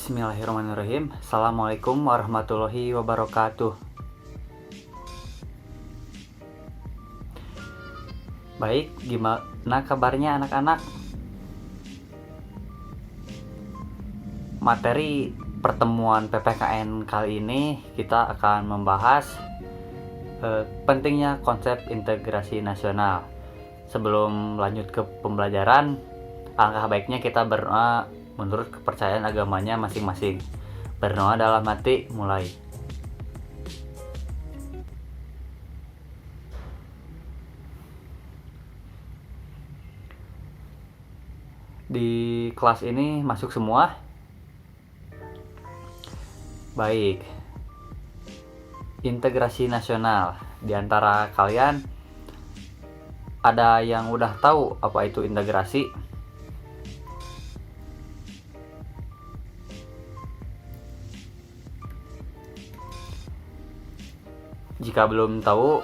Bismillahirrahmanirrahim. Assalamualaikum warahmatullahi wabarakatuh. Baik, gimana kabarnya anak-anak? Materi pertemuan PPKN kali ini kita akan membahas pentingnya konsep integrasi nasional. Sebelum lanjut ke pembelajaran, alangkah baiknya kita berdoa menurut kepercayaan agamanya masing-masing. Berdoa dalam hati, mulai. Di kelas ini masuk semua? Baik. Integrasi nasional. Di antara kalian ada yang udah tahu apa itu integrasi? Jika belum tahu,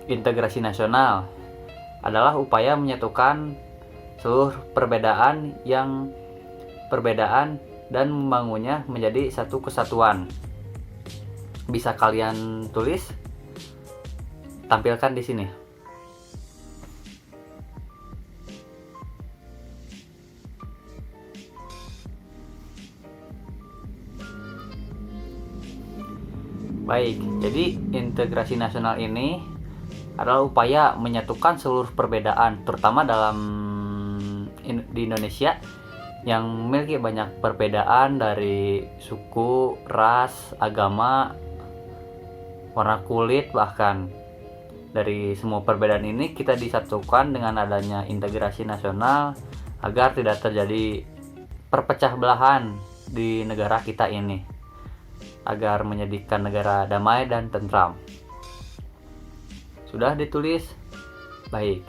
integrasi nasional adalah upaya menyatukan seluruh perbedaan dan membangunnya menjadi satu kesatuan. Bisa kalian tulis, tampilkan di sini. Baik, jadi integrasi nasional ini adalah upaya menyatukan seluruh perbedaan, terutama di Indonesia yang memiliki banyak perbedaan dari suku, ras, agama, warna kulit, bahkan dari semua perbedaan ini kita disatukan dengan adanya integrasi nasional agar tidak terjadi perpecah belahan di negara kita ini, agar menjadikan negara damai dan tentram. Sudah ditulis? Baik.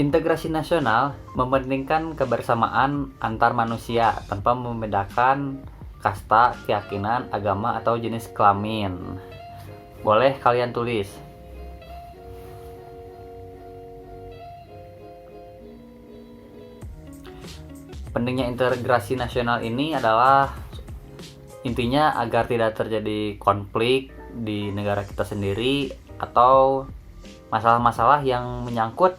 Integrasi nasional mementingkan kebersamaan antar manusia tanpa membedakan kasta, keyakinan, agama, atau jenis kelamin. Boleh kalian tulis. Pentingnya integrasi nasional ini adalah intinya agar tidak terjadi konflik di negara kita sendiri atau masalah-masalah yang menyangkut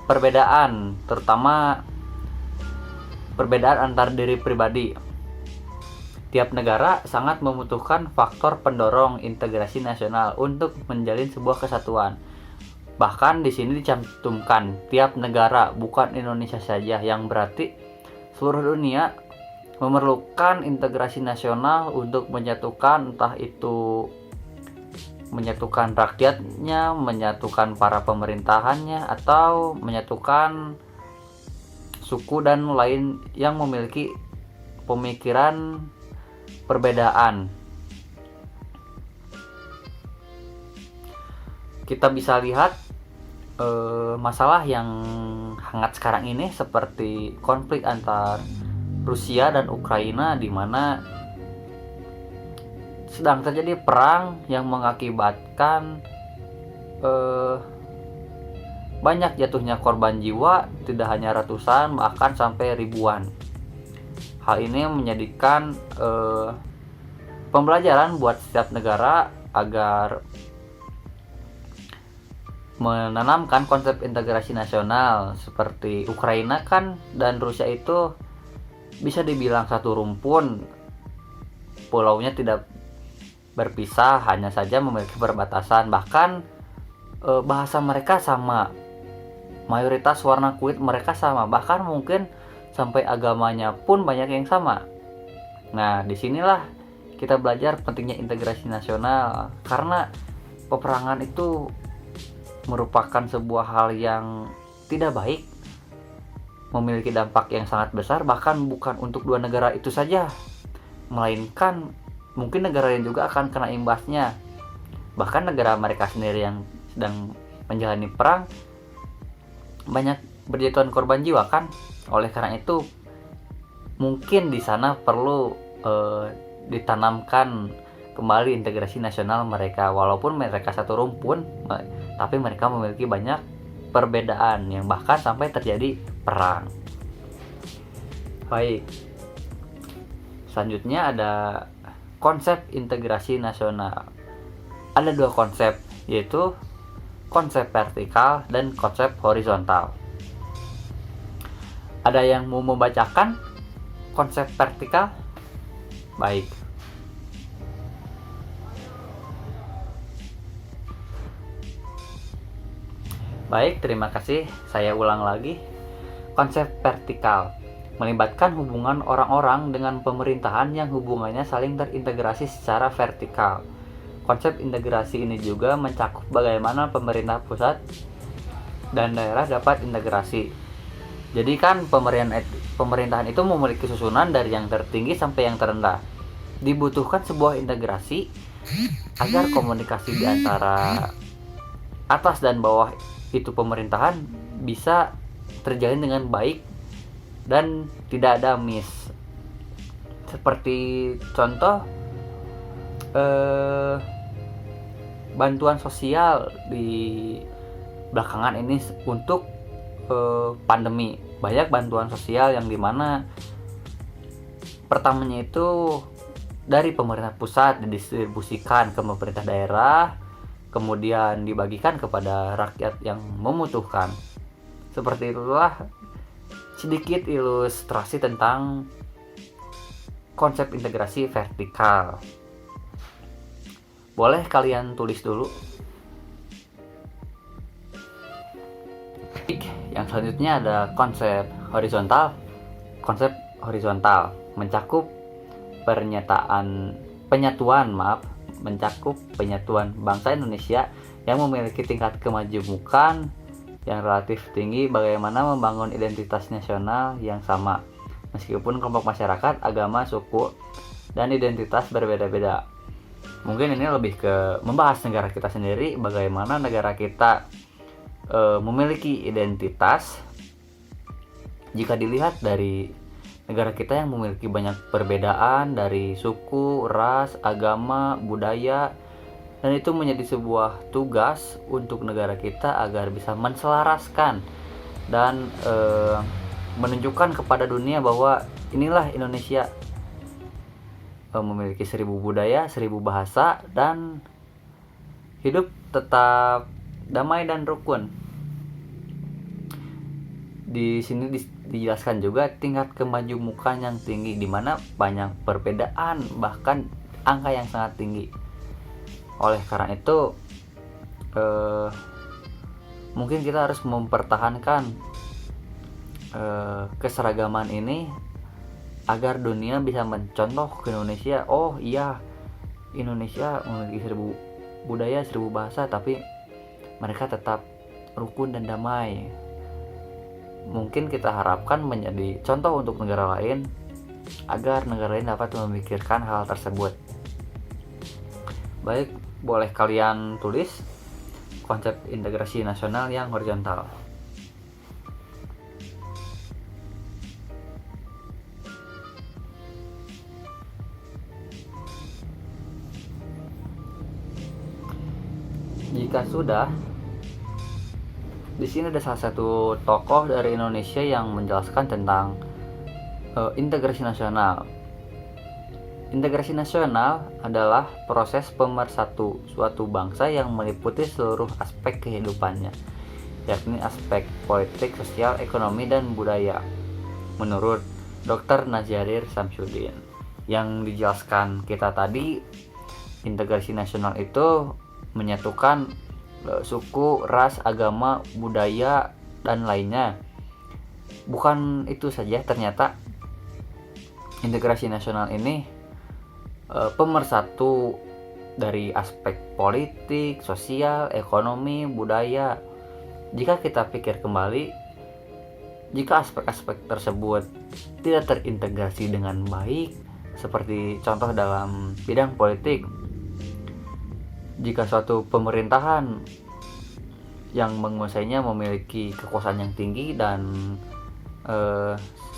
perbedaan, terutama perbedaan antar diri pribadi. Tiap negara sangat membutuhkan faktor pendorong integrasi nasional untuk menjalin sebuah kesatuan. Bahkan di sini dicantumkan tiap negara, bukan Indonesia saja, yang berarti seluruh dunia memerlukan integrasi nasional untuk menyatukan, entah itu menyatukan rakyatnya, menyatukan para pemerintahannya, atau menyatukan suku dan lain yang memiliki pemikiran perbedaan. Kita bisa lihat masalah yang hangat sekarang ini seperti konflik antar Rusia dan Ukraina, di mana sedang terjadi perang yang mengakibatkan banyak jatuhnya korban jiwa, tidak hanya ratusan bahkan sampai ribuan. Hal ini menjadikan pembelajaran buat setiap negara agar menanamkan konsep integrasi nasional. Seperti Ukraina kan dan Rusia itu bisa dibilang satu rumpun, pulaunya tidak berpisah, hanya saja memiliki perbatasan. Bahkan bahasa mereka sama, mayoritas warna kulit mereka sama, bahkan mungkin sampai agamanya pun banyak yang sama. Nah, disinilah kita belajar pentingnya integrasi nasional, karena peperangan itu merupakan sebuah hal yang tidak baik, memiliki dampak yang sangat besar, bahkan bukan untuk dua negara itu saja, melainkan mungkin negara lain juga akan kena imbasnya. Bahkan negara mereka sendiri yang sedang menjalani perang banyak berjatuhan korban jiwa kan. Oleh karena itu mungkin di sana perlu ditanamkan kembali integrasi nasional mereka. Walaupun mereka satu rumpun, tapi mereka memiliki banyak perbedaan yang bahkan sampai terjadi perang. Baik, selanjutnya ada konsep integrasi nasional. Ada dua konsep, yaitu konsep vertikal dan konsep horizontal. Ada yang mau membacakan konsep vertikal? Baik. Baik, terima kasih. Saya ulang lagi. Konsep vertikal melibatkan hubungan orang-orang dengan pemerintahan yang hubungannya saling terintegrasi secara vertikal. Konsep integrasi ini juga mencakup bagaimana pemerintah pusat dan daerah dapat integrasi. Jadi kan pemerintahan itu memiliki susunan dari yang tertinggi sampai yang terendah. Dibutuhkan sebuah integrasi agar komunikasi di antara atas dan bawah itu pemerintahan bisa terjalin dengan baik dan tidak ada miss. Seperti contoh bantuan sosial di belakangan ini untuk pandemi. Banyak bantuan sosial yang dimana pertamanya itu dari pemerintah pusat didistribusikan ke pemerintah daerah, kemudian dibagikan kepada rakyat yang membutuhkan. Seperti itulah sedikit ilustrasi tentang konsep integrasi vertikal. Boleh kalian tulis dulu. Yang selanjutnya ada konsep horizontal. Konsep horizontal mencakup penyatuan bangsa Indonesia yang memiliki tingkat kemajemukan yang relatif tinggi, bagaimana membangun identitas nasional yang sama meskipun kelompok masyarakat, agama, suku, dan identitas berbeda-beda. Mungkin ini lebih ke membahas negara kita sendiri, bagaimana negara kita memiliki identitas. Jika dilihat dari negara kita yang memiliki banyak perbedaan dari suku, ras, agama, budaya, dan itu menjadi sebuah tugas untuk negara kita agar bisa menselaraskan dan menunjukkan kepada dunia bahwa inilah Indonesia memiliki 1000 budaya, 1000 bahasa, dan hidup tetap damai dan rukun. Di sini dijelaskan juga tingkat kemajemukan yang tinggi, di mana banyak perbedaan, bahkan angka yang sangat tinggi. Oleh karena itu mungkin kita harus mempertahankan keseragaman ini agar dunia bisa mencontoh ke Indonesia. Oh iya, Indonesia memiliki 1000 budaya, 1000 bahasa, tapi mereka tetap rukun dan damai. Mungkin kita harapkan menjadi contoh untuk negara lain agar negara lain dapat memikirkan hal tersebut. Baik, boleh kalian tulis konsep integrasi nasional yang horizontal. Jika sudah, di sini ada salah satu tokoh dari Indonesia yang menjelaskan tentang integrasi nasional. Integrasi nasional adalah proses pemersatu suatu bangsa yang meliputi seluruh aspek kehidupannya, yakni aspek politik, sosial, ekonomi, dan budaya. Menurut Dr. Nazarir Samsudin, yang dijelaskan kita tadi, integrasi nasional itu menyatukan suku, ras, agama, budaya, dan lainnya. Bukan itu saja, ternyata integrasi nasional ini pemersatu dari aspek politik, sosial, ekonomi, budaya. Jika kita pikir kembali, jika aspek-aspek tersebut tidak terintegrasi dengan baik, seperti contoh dalam bidang politik, jika suatu pemerintahan yang menguasainya memiliki kekuasaan yang tinggi dan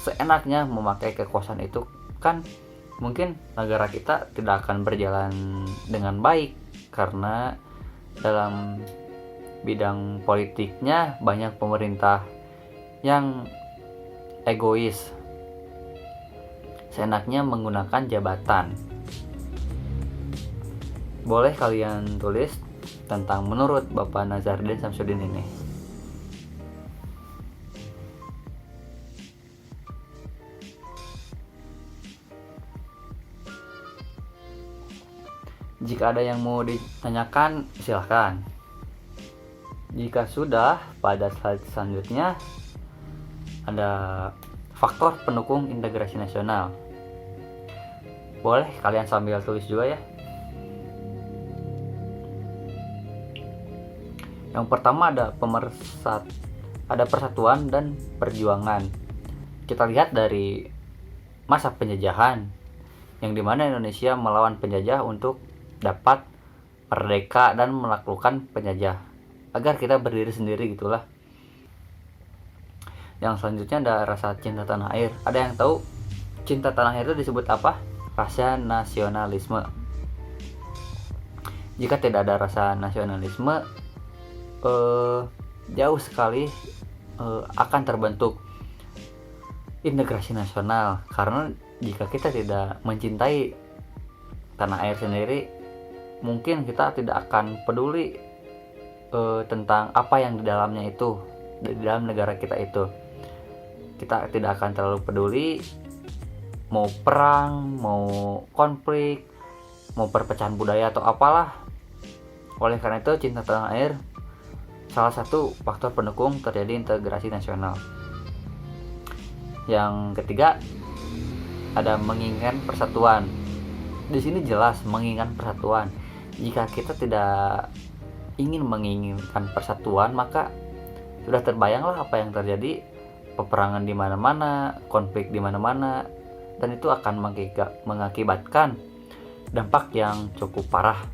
seenaknya memakai kekuasaan itu, kan mungkin negara kita tidak akan berjalan dengan baik, karena dalam bidang politiknya banyak pemerintah yang egois. seenaknya menggunakan jabatan. Boleh kalian tulis tentang menurut Bapak Nazardin Samsudin ini. Jika ada yang mau ditanyakan, silahkan. Jika sudah, pada slide selanjutnya ada faktor pendukung integrasi nasional. Boleh kalian sambil tulis juga ya. Yang pertama ada persatuan dan perjuangan. Kita lihat dari masa penjajahan, yang dimana Indonesia melawan penjajah untuk dapat merdeka dan menaklukkan penjajah agar kita berdiri sendiri gitulah. Yang selanjutnya ada rasa cinta tanah air. Ada yang tahu cinta tanah air itu disebut apa? Rasa nasionalisme. Jika tidak ada rasa nasionalisme, jauh sekali akan terbentuk integrasi nasional. Karena jika kita tidak mencintai tanah air sendiri, mungkin kita tidak akan peduli tentang apa yang di dalamnya itu, di dalam negara kita itu. Kita tidak akan terlalu peduli mau perang, mau konflik, mau perpecahan budaya atau apalah. Oleh karena itu, cinta tanah air salah satu faktor pendukung terjadi integrasi nasional. Yang ketiga, ada menginginkan persatuan. Di sini jelas menginginkan persatuan. Jika kita tidak ingin menginginkan persatuan, maka sudah terbayanglah apa yang terjadi, peperangan di mana-mana, konflik di mana-mana, dan itu akan mengakibatkan dampak yang cukup parah.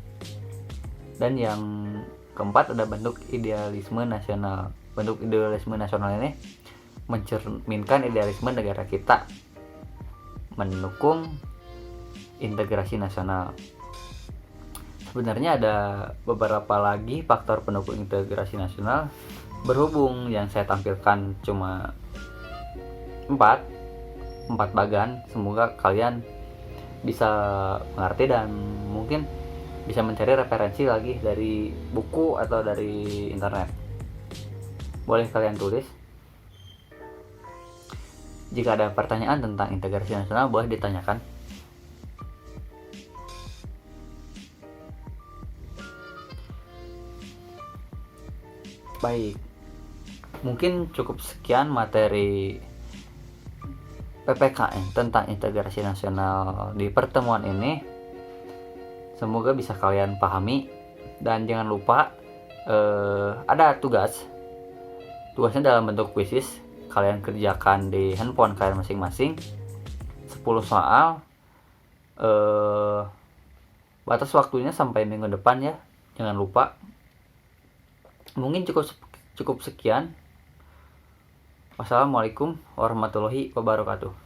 Dan yang keempat ada bentuk idealisme nasional. Bentuk idealisme nasional ini mencerminkan idealisme negara kita mendukung integrasi nasional. Sebenarnya ada beberapa lagi faktor pendukung integrasi nasional, berhubung yang saya tampilkan cuma 4 bagan. Semoga kalian bisa mengerti dan mungkin bisa mencari referensi lagi dari buku atau dari internet. Boleh kalian tulis. Jika ada pertanyaan tentang integrasi nasional, boleh ditanyakan. Baik, mungkin cukup sekian materi PPKN tentang integrasi nasional di pertemuan ini. Semoga bisa kalian pahami, dan jangan lupa ada tugasnya dalam bentuk kuisis. Kalian kerjakan di handphone kalian masing-masing 10 soal. Batas waktunya sampai minggu depan ya, jangan lupa. Mungkin cukup sekian. Wassalamualaikum warahmatullahi wabarakatuh.